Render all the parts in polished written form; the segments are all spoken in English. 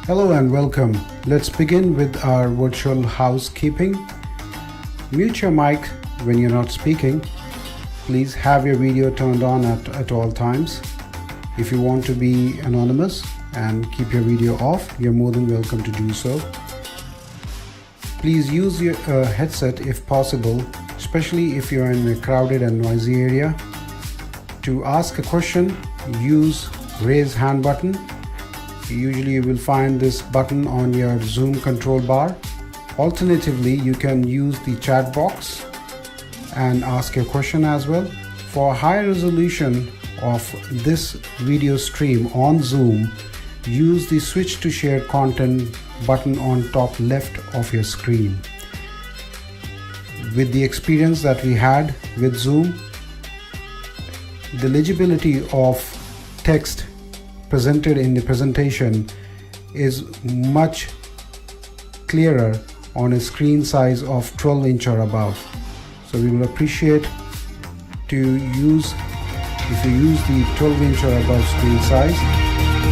Hello and welcome. Let's begin with our virtual housekeeping. Mute your mic when you're not speaking. Please have your video turned on at all times. If you want to be anonymous and keep your video off, you're more than welcome to do so. Please use your headset if possible, especially if you're in a crowded and noisy area. To ask a question, use raise hand button. Usually you will find this button on your Zoom control bar. Alternatively, you can use the chat box and ask your question as well. For high resolution of this video stream on Zoom, use the switch to share content button on top left of your screen. With the experience that we had with Zoom, the legibility of text presented in the presentation is much clearer on a screen size of 12 inch or above. So we will appreciate if you use the 12 inch or above screen size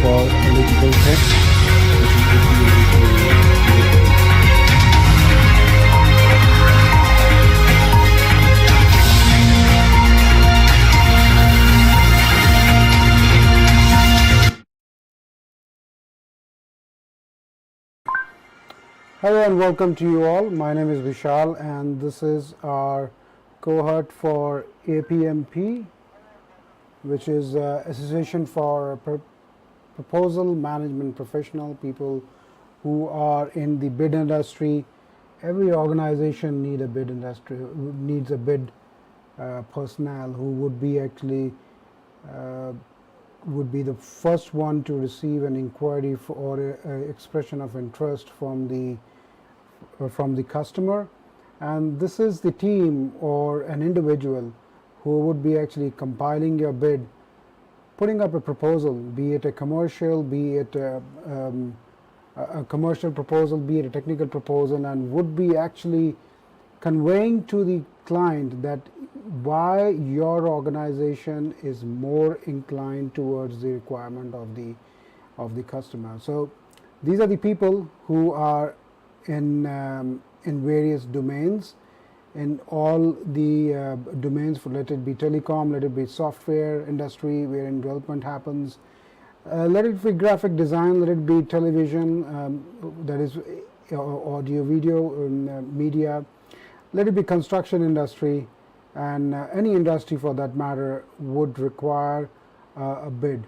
for legible text. Hello and welcome to you all. My name is Vishal and this is our cohort for APMP, which is Association for Proposal Management Professional, people who are in the bid industry. Every organization needs a bid personnel who would be actually would be the first one to receive an inquiry or a expression of interest from the customer, and this is the team or an individual who would be actually compiling your bid, putting up a proposal, be it a commercial, be it a commercial proposal, be it a technical proposal, and would be actually conveying to the client that why your organization is more inclined towards the requirement of the customer. So these are the people who are in various domains, in all the domains, let it be telecom, let it be software industry wherein development happens, let it be graphic design, let it be television, that is audio, video, media, let it be construction industry, and any industry for that matter would require a bid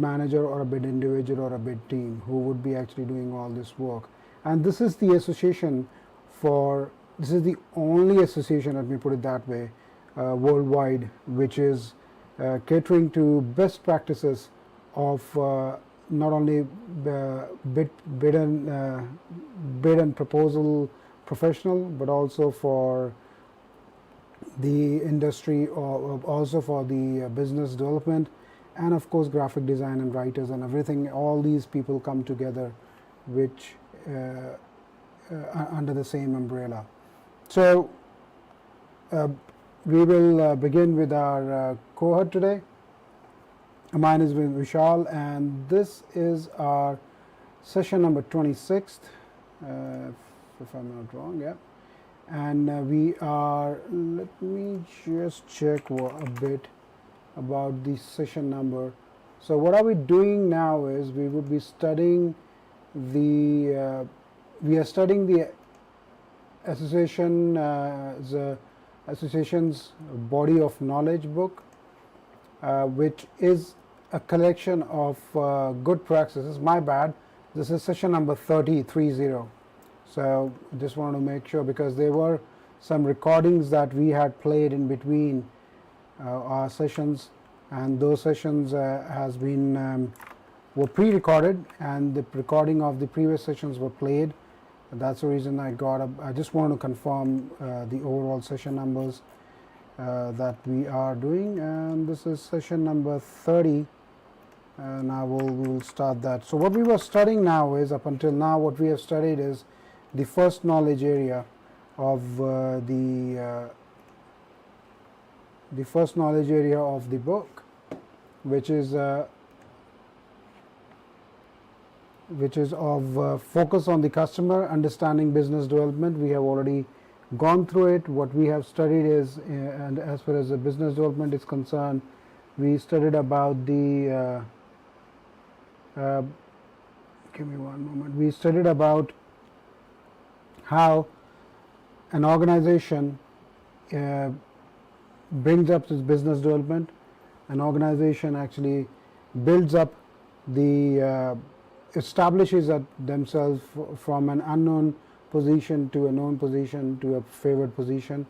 manager or a bid individual or a bid team who would be actually doing all this work. And this is the association this is the only association, let me put it that way, worldwide, which is catering to best practices of not only bid and proposal professional, but also for the industry, or also for the business development, and of course graphic design and writers and everything. All these people come together, which under the same umbrella. So we will begin with our cohort today. Mine is Vishal, and this is our session number 26th, if I'm not wrong, yeah. And we are, let me just check a bit about the session number. So what are we doing now is we would be studying the association's body of knowledge book, which is a collection of good practices. My bad, this is session number 30. So just want to make sure, because there were some recordings that we had played in between our sessions, and those sessions were pre-recorded, and the recording of the previous sessions were played. That's the reason I just want to confirm the overall session numbers that we are doing, and this is session number 30, and we will start that. So what we were studying now is, up until now, what we have studied is the first knowledge area of the first knowledge area of the book, which is which is of focus on the customer, understanding business development. We have already gone through it. What we have studied is, and as far as the business development is concerned, we studied about the give me one moment. We studied about how an organization brings up this business development. An organization actually builds up the establishes themselves from an unknown position to a known position to a favored position,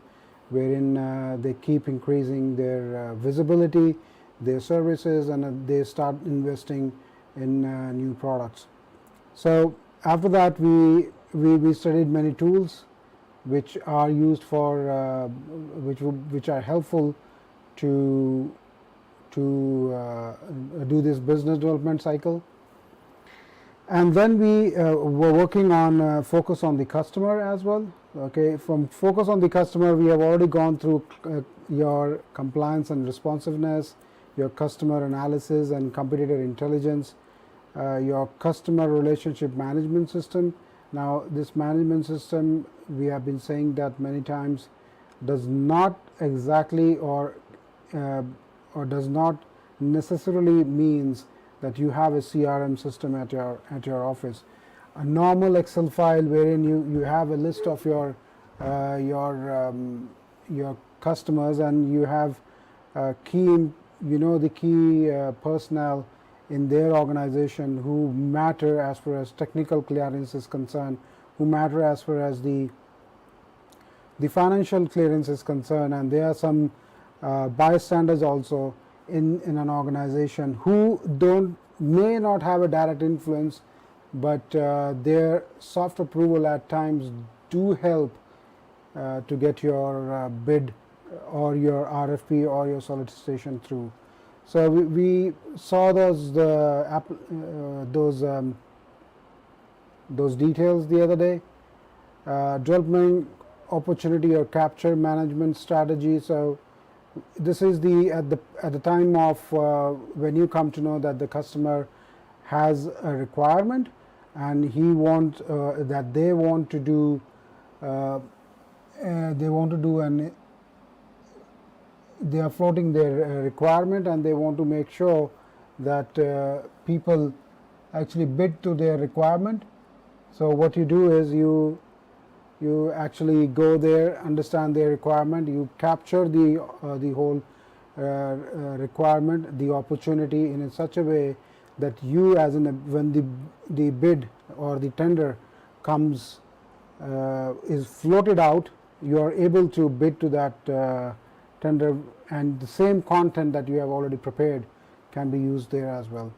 wherein they keep increasing their visibility, their services, and they start investing in new products. So after that, we studied many tools which are used for which are helpful to do this business development cycle. And then we were working on focus on the customer as well. Okay, from focus on the customer, we have already gone through your compliance and responsiveness, your customer analysis and competitor intelligence, your customer relationship management system. Now, this management system, we have been saying that many times, does not exactly or does not necessarily means that you have a CRM system at your office. A normal Excel file wherein you have a list of your customers, and you have key the key personnel in their organization who matter as far as technical clearance is concerned, who matter as far as the financial clearance is concerned, and there are some bystanders also in an organization who may not have a direct influence, but their soft approval at times do help to get your bid or your RFP or your solicitation through. So we saw those details the other day. Development opportunity or capture management strategy. So this is at the time of when you come to know that the customer has a requirement and that they want to do they are floating their requirement, and they want to make sure that people actually bid to their requirement. So what you do is you actually go there, understand their requirement, you capture the whole requirement, the opportunity in such a way that you, when the bid or the tender comes is floated out, you are able to bid to that tender, and the same content that you have already prepared can be used there as well.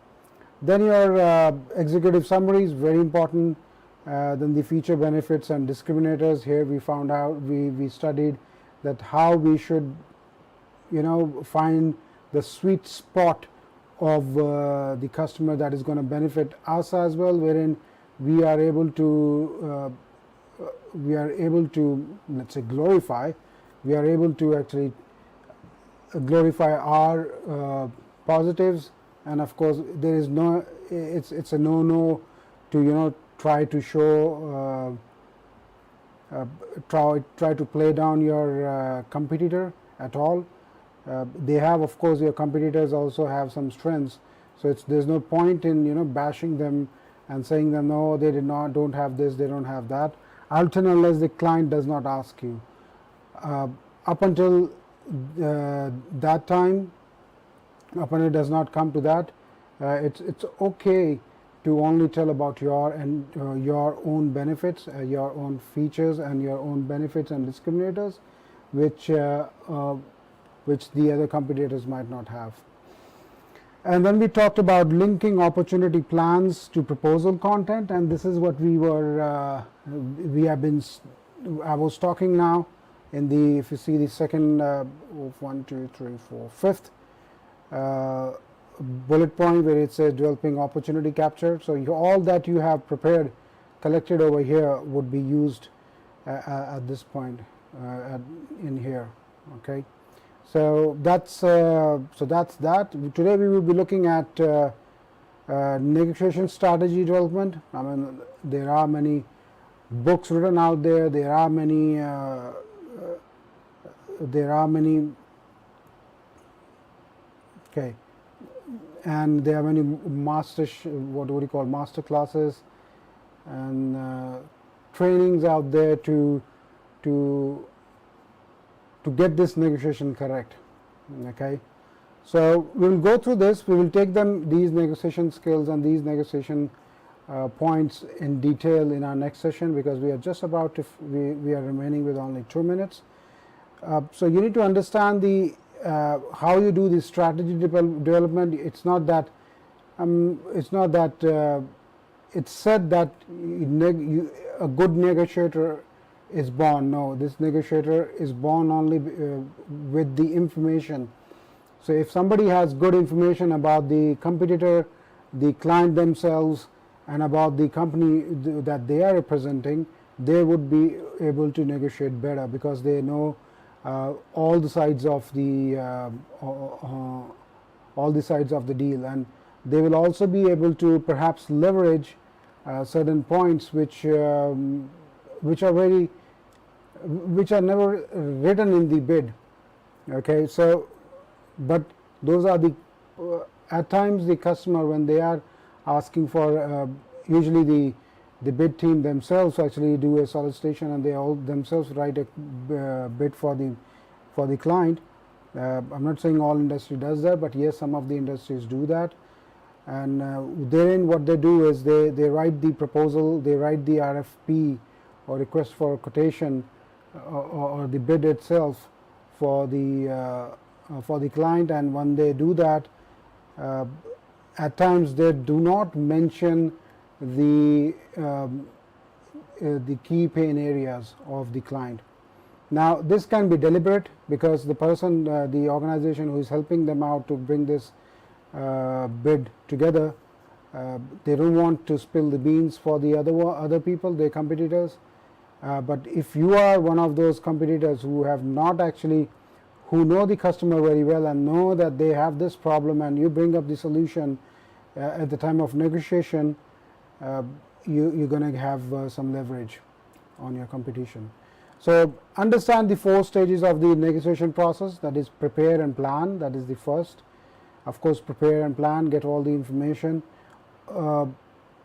Then your executive summary is very important. Then the feature, benefits and discriminators. Here we found out, we studied that how we should find the sweet spot of the customer that is going to benefit us as well, wherein we are able to let's say glorify, we are able to actually glorify our positives, and of course there is no, it's a no to try to show try to play down your competitor at all. They have, of course, your competitors also have some strengths, so there's no point in bashing them and saying them, no, they don't have this, they don't have that, unless the client does not ask you. Up until that time, up until it does not come to that, it's okay to only tell about your own benefits, your own features, and your own benefits and discriminators, which the other competitors might not have. And then we talked about linking opportunity plans to proposal content, and this is what I was talking now in the, if you see the second 1, 2, 3, 4, 5th bullet point where it says developing opportunity capture. So all that you have prepared, collected over here, would be used at this point in here. Okay, so that's that. Today we will be looking at Negotiation strategy development. I mean, there are many books written out there. There are many. Okay, and there are many what do you call master classes and trainings out there to get this negotiation correct. Okay, so we will go through this. We will take these negotiation skills and these negotiation points in detail in our next session, because we are just about to we are remaining with only 2 minutes. So you need to understand the how you do the strategy development. It's not that it's said that a good negotiator is born. No, this negotiator is born only with the information. So if somebody has good information about the competitor, the client themselves, and about the company that they are representing, they would be able to negotiate better, because they know all the sides of the deal, and they will also be able to perhaps leverage certain points which are never written in the bid. Okay, so but those are the at times the customer, when they are asking for usually the bid team themselves actually do a solicitation, and they all themselves write a bid for the client. I'm not saying all industry does that, but yes, some of the industries do that. And therein what they do is they write the proposal, they write the RFP or request for quotation or the bid itself for the client. And when they do that, at times they do not mention the key pain areas of the client. Now this can be deliberate, because the person, the organization who is helping them out to bring this bid together, they don't want to spill the beans for the other people, their competitors. But if you are one of those competitors who have not actually, who know the customer very well and know that they have this problem, and you bring up the solution at the time of negotiation, you're going to have some leverage on your competition. So understand the 4 stages of the negotiation process. That is prepare and plan. That is the first. Of course, prepare and plan, get all the information.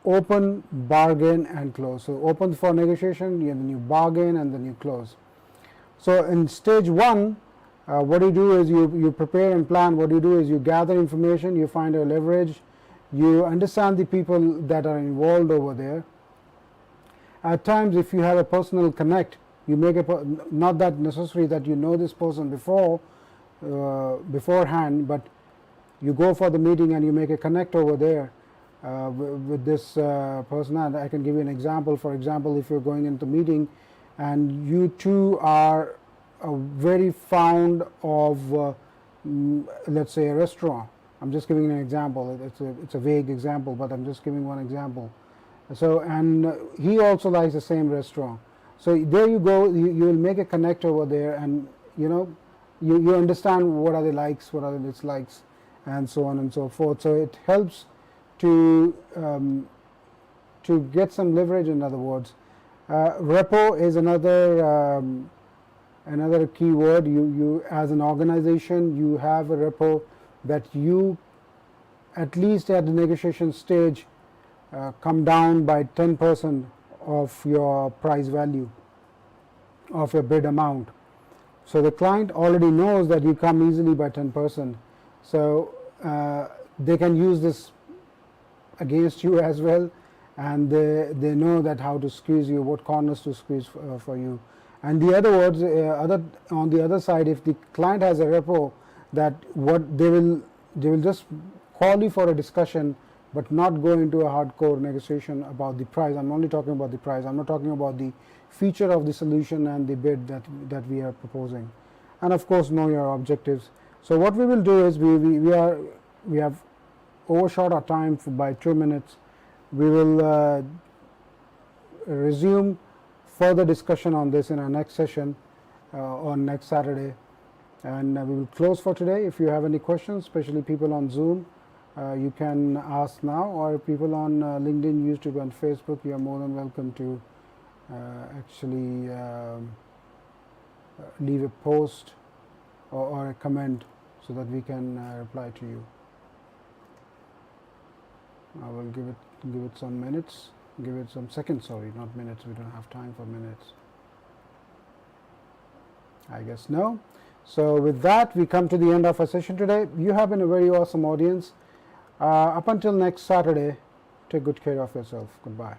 Open, bargain, and close. So open for negotiation, then you bargain, and then you close. So in stage 1, what you do is you prepare and plan. What you do is you gather information, you find a leverage, you understand the people that are involved over there. At times, if you have a personal connect, you make not that necessary that you know this person beforehand, but you go for the meeting and you make a connect over there with this person. And I can give you an example. For example, if you're going into meeting and you two are very fond of let's say a restaurant. I'm just giving an example. It's a vague example, but I'm just giving one example. So, and he also likes the same restaurant. So there you go. You will make a connect over there, and you understand what are the likes, what are the dislikes, and so on and so forth. So it helps to get some leverage. In other words, repo is another key word. You as an organization, you have a repo that you, at least at the negotiation stage, come down by 10% of your price value of your bid amount. So the client already knows that you come easily by 10%. So they can use this against you as well, and they know that how to squeeze you, what corners to squeeze for you. And the other words, on the other side, if the client has a repo, that what they will just call you for a discussion, but not go into a hardcore negotiation about the price. I'm only talking about the price. I'm not talking about the feature of the solution and the bid that we are proposing. And of course, know your objectives. So what we will do is we have overshot our time by 2 minutes. We will resume further discussion on this in our next session on next Saturday, and we will close for today. If you have any questions, especially people on Zoom, You can ask now, or people on LinkedIn, YouTube and Facebook, you are more than welcome to actually leave a post or a comment so that we can reply to you. I will give it some minutes, give it some seconds, sorry, not minutes, we don't have time for minutes. I guess no. So with that, we come to the end of our session today. You have been a very awesome audience. Up until next Saturday, take good care of yourself. Goodbye.